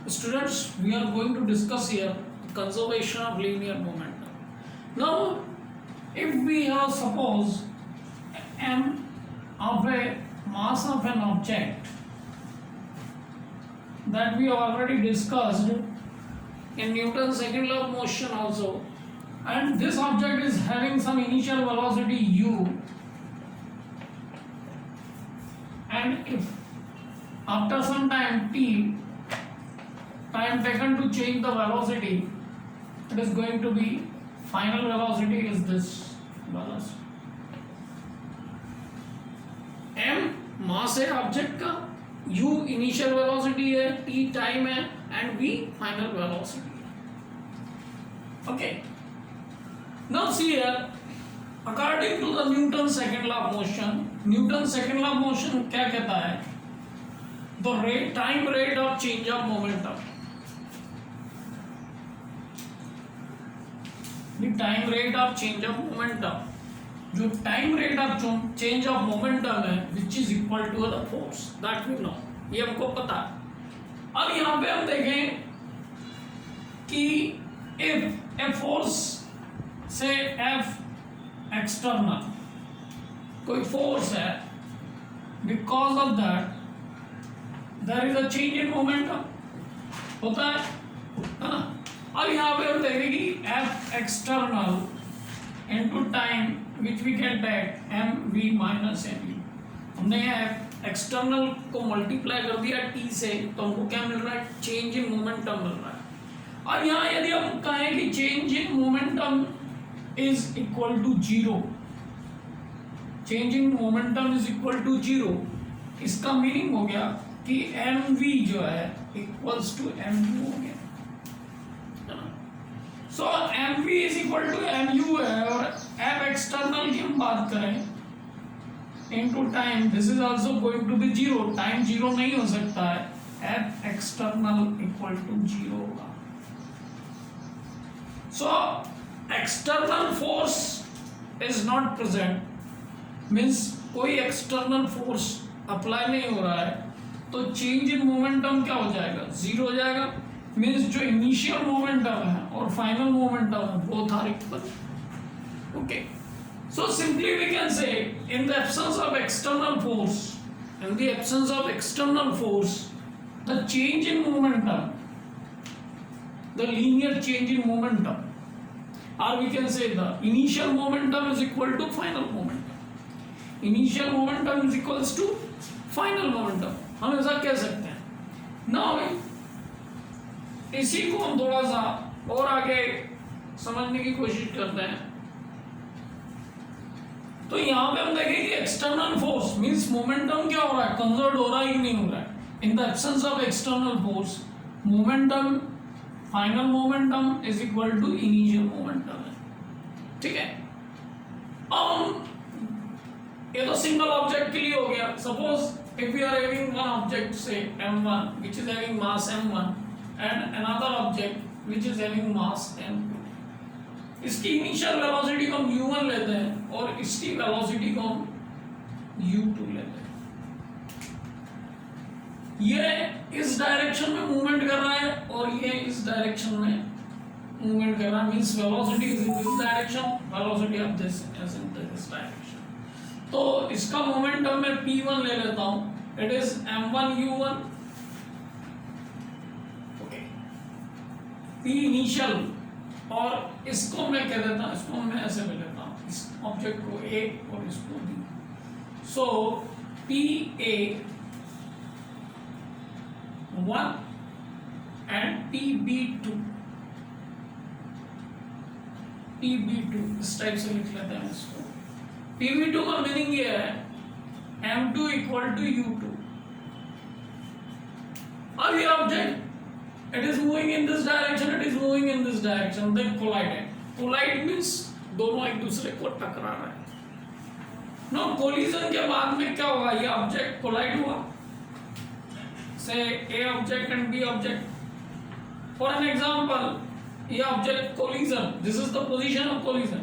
Students, we are going to discuss here conservation of linear momentum. Now, if we have suppose m of a mass of an object that we have already discussed in Newton's second law of motion also, and this object is having some initial velocity u, and if after some time t, time taken to change the velocity, it is going to be final velocity is this velocity. m मास है object का, u initial velocity है, t time है and v final velocity है. Okay, now see here, according to the Newton second law of motion, Newton second law of motion क्या कहता है? The rate time rate of change of momentum, the time rate of change of momentum, जो time rate of change of momentum है which is equal to the force, that we know, ये हमको पता है. अब यहां पे हम देखें कि इफ ए फोर्स से एफ एक्सटर्नल कोई फोर्स है, because of that there is a change in momentum, होता है ना. अब यहां पे हम देखें कि F external into time which we get back mv minus mu. हमने एक्सटर्नल को मल्टीप्लाई कर दिया t से, तो हमको क्या मिल रहा है? चेंज इन मोमेंटम मिल रहा है. और यहाँ यदि हम कहें कि change in momentum is equal to zero, change in momentum is equal to zero, इसका मीनिंग हो गया कि mv जो है इक्वल्स टू mu हो गया. So mv is equal to mu है, और f एक्सटर्नल की हम बात करें into time, this is also going to be zero, time zero नहीं हो सकता है, f external equal to zero होगा. So external force is not present, means कोई एक्सटर्नल फोर्स अप्लाई नहीं हो रहा है, तो चेंज इन मोमेंटम क्या हो जाएगा? जीरो हो जाएगा. मीन्स जो इनिशियल मोमेंटम है और फाइनल मोमेंटम है both are equal. Okay, so simply we can say in the absence of external force, the change in momentum, the linear change in momentum, or we can say the initial momentum is equal to final momentum, initial momentum is equals to final momentum, हम ऐसा कह सकते हैं. Now इसी को हम थोड़ा सा और आगे समझने की कोशिश करते हैं. तो यहां पे हम देखें कि एक्सटर्नल फोर्स मींस मोमेंटम क्या हो रहा है? कंजर्व हो रहा है कि नहीं हो रहा है? In the absence of external force, momentum, final momentum is equal to initial momentum है. ठीक है, ये तो सिंगल ऑब्जेक्ट के लिए हो गया. Suppose if we are having one object से m1 which is having mass m1 and another object which is having mass m2, इसकी इनिशियल वेलोसिटी को हम u1 लेते हैं और इसकी वेलोसिटी को हम u2 लेते हैं. ये इस डायरेक्शन में मूवमेंट कर रहा है और ये इस डायरेक्शन में मूवमेंट कर रहा है, means velocity is in this direction, velocity of this is in this direction. तो इसका मोमेंटम मैं p1 ले लेता हूं, it is m1 u1, p initial, और इसको मैं कह देता हूं, इसको मैं ऐसे ले लेता हूं, इस ऑब्जेक्ट को a और इसको b. So p a 1 and p b 2, p b 2 इस टाइप से लिख लेते हैं इसको. p b 2 का मीनिंग ये है m2 इक्वल टू u2. अब ये object it is moving in this direction, it is moving in this direction, then collided. Collide means दोनों एक दूसरे को टकरा रहे हैं. Now collision के बाद में क्या होगा? ये ऑब्जेक्ट कोलाइड हुआ, say A object and B object. For an example, ये object collision, this is the position of collision.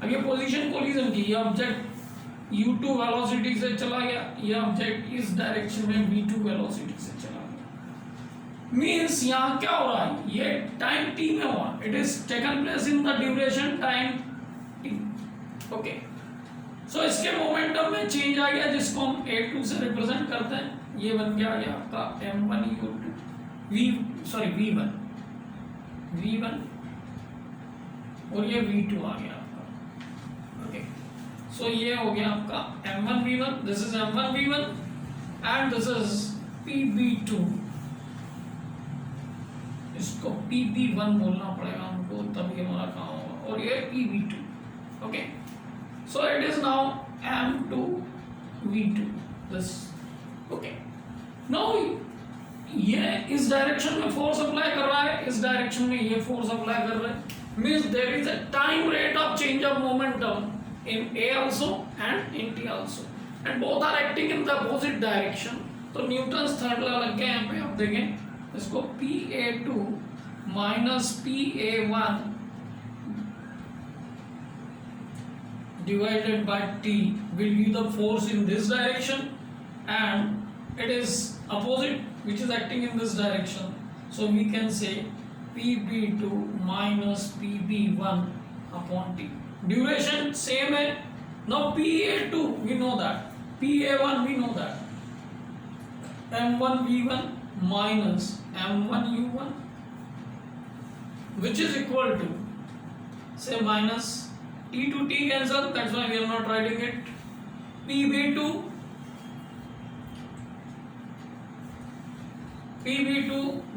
अब ये पोजीशन collision की, ये ऑब्जेक्ट u2 वेलोसिटी से चला गया, ये ऑब्जेक्ट इस डायरेक्शन में v2 वेलोसिटी से चला गया. मीन्स यहाँ क्या हो रहा है, ये टाइम टी में हुआ, it is taken place in the duration time T. Okay, so इसके मोमेंटम में चेंज आ गया जिसको हम a2 से रिप्रेजेंट करते हैं। ये बन गया आपका m1u2 v1 और ये v2 आ गया आपका। ओके, सो ये हो गया आपका m1v1, this is m1v1 and this is pb2, इसको pb1 बोलना पड़ेगा हमको तभी हमारा काम होगा, और ये pb2। Okay, so it is now m2v2 this। okay, now ये इस डायरेक्शन में फोर्स अप्लाई कर रहा है, इस डायरेक्शन में ये फोर्स अप्लाई कर रहा है, means there is a time rate of change of momentum in A also and in T also and both are acting in the opposite direction। तो न्यूटन्स थर्ड लॉ लग गया यहाँ पे, आप देखें इसको pa2 minus pa1 divided by t will give the force in this direction and it is opposite which is acting in this direction, so we can say pb2 minus pb1 upon t। duration same है। now pa2 we know that, pa1 we know that, m1v1 minus m1u1 which is equal to say minus t to t cancel, that's why we are not writing it, pb2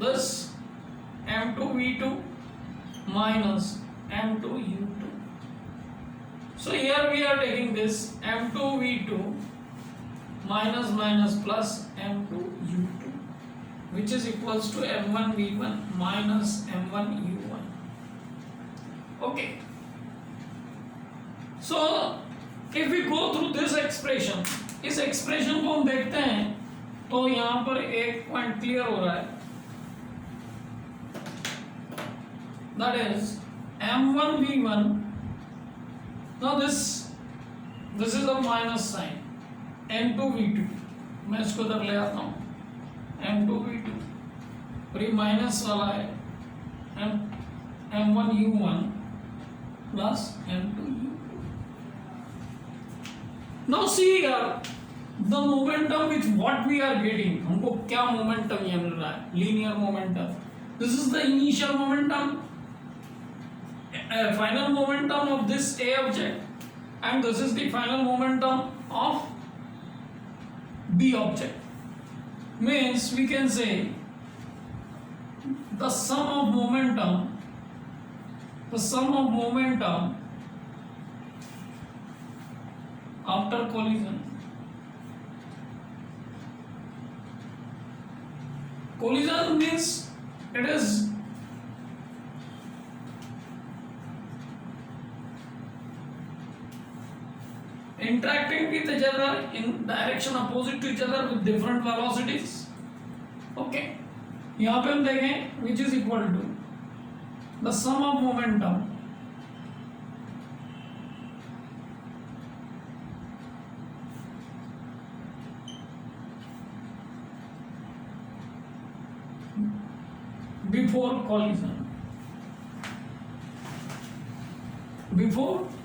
thus m2v2 minus m2u2। so here we are taking this m2v2 minus plus m2u2 which is equals to m1v1 minus m1u1। okay, so if we go through this expression, इस expression को हम देखते हैं तो यहाँ पर एक point clear हो रहा है, that is m1v1, now this is a minus sign, m2v2 मैं इसको इधर ले आता हूँ, m2v2 और ये माइनस वाला है m1u1 plus m2u। now see here the momentum with what we are getting, हमको क्या momentum ये मिल रहा है, linear momentum। this is the initial momentum, final momentum of this A object and this is the final momentum of B object, means we can say the sum of momentum after collision means it is interacting with each other in direction opposite to each other with different velocities। okay, यहाँ पे हम देखें which is equal to the sum of momentum before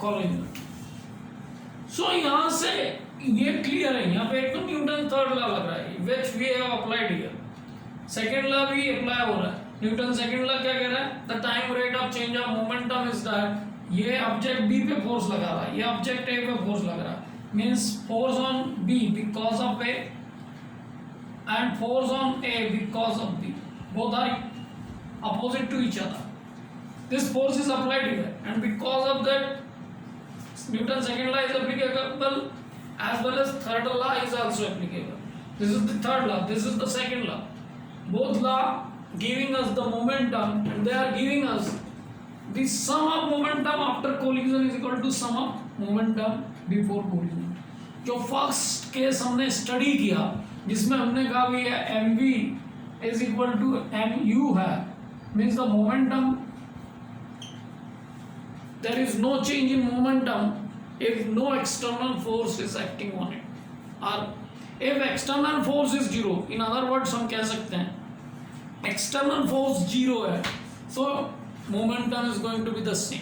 collision। so यहाँ से ये clear है, यहाँ पे एक तो न्यूटन थर्ड लॉ लग रहा है which we have applied here, second law भी अप्लाई हो रहा है। न्यूटन सेकेंड लॉ क्या कह रहा है, the time rate of change of momentum is that, ये ऑब्जेक्ट बी पे फोर्स लगा रहा है, ये ऑब्जेक्ट ए पे फोर्स लग रहा है, means force on B because of A and force on A because of B, both are opposite to each other, this force is applied here and because of that Newton's second law is applicable as well as third law is also applicable। this is the third law, this is the second law, both law giving us the momentum and they are giving us the sum of momentum after collision is equal to sum of momentum before collision। जो first case हमने study किया जिसमें हमने कहा भी mv is equal to mu है, means the momentum, there is no change in momentum if no external force is acting on it, or if external force is zero, in other words हम कह सकते हैं external force 0 है, so momentum is going to be the same.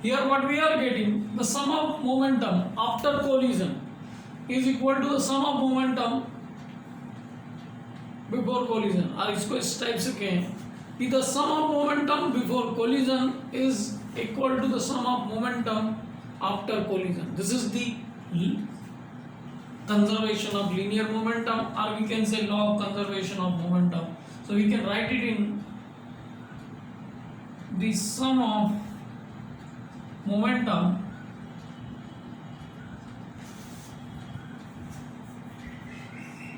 Here what we are getting, the sum of momentum after collision is equal to the sum of momentum before collision. और इसको इस type से कहें कि the sum of momentum before collision is equal to the sum of momentum after collision. This is the conservation of linear momentum, or we can say law of conservation of momentum. So we can write it in the sum of momentum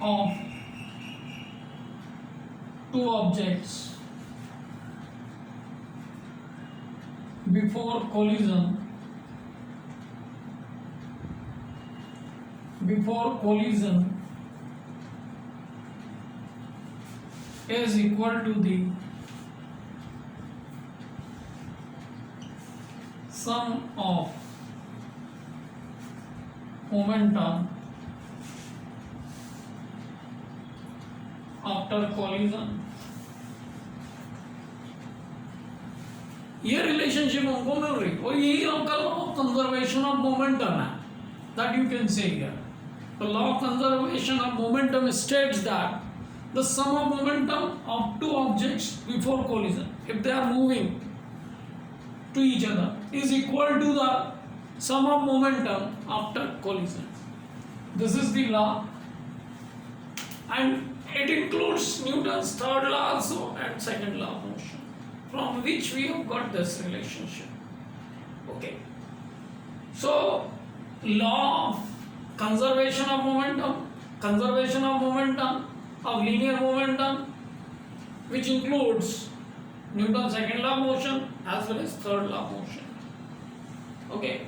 of two objects before collision is equal to the sum of momentum after collision. ये relationship हमको मिल रही और यही आपका law of conservation of momentum है, that you can say here. The law of conservation of momentum states that the sum of momentum of two objects before collision, if they are moving to each other, is equal to the sum of momentum after collision. This is the law, and it includes Newton's third law also and second law of motion, from which we have got this relationship. Okay, so law of conservation of momentum of linear momentum, which includes Newton's second law of motion as well as third law of motion. Okay.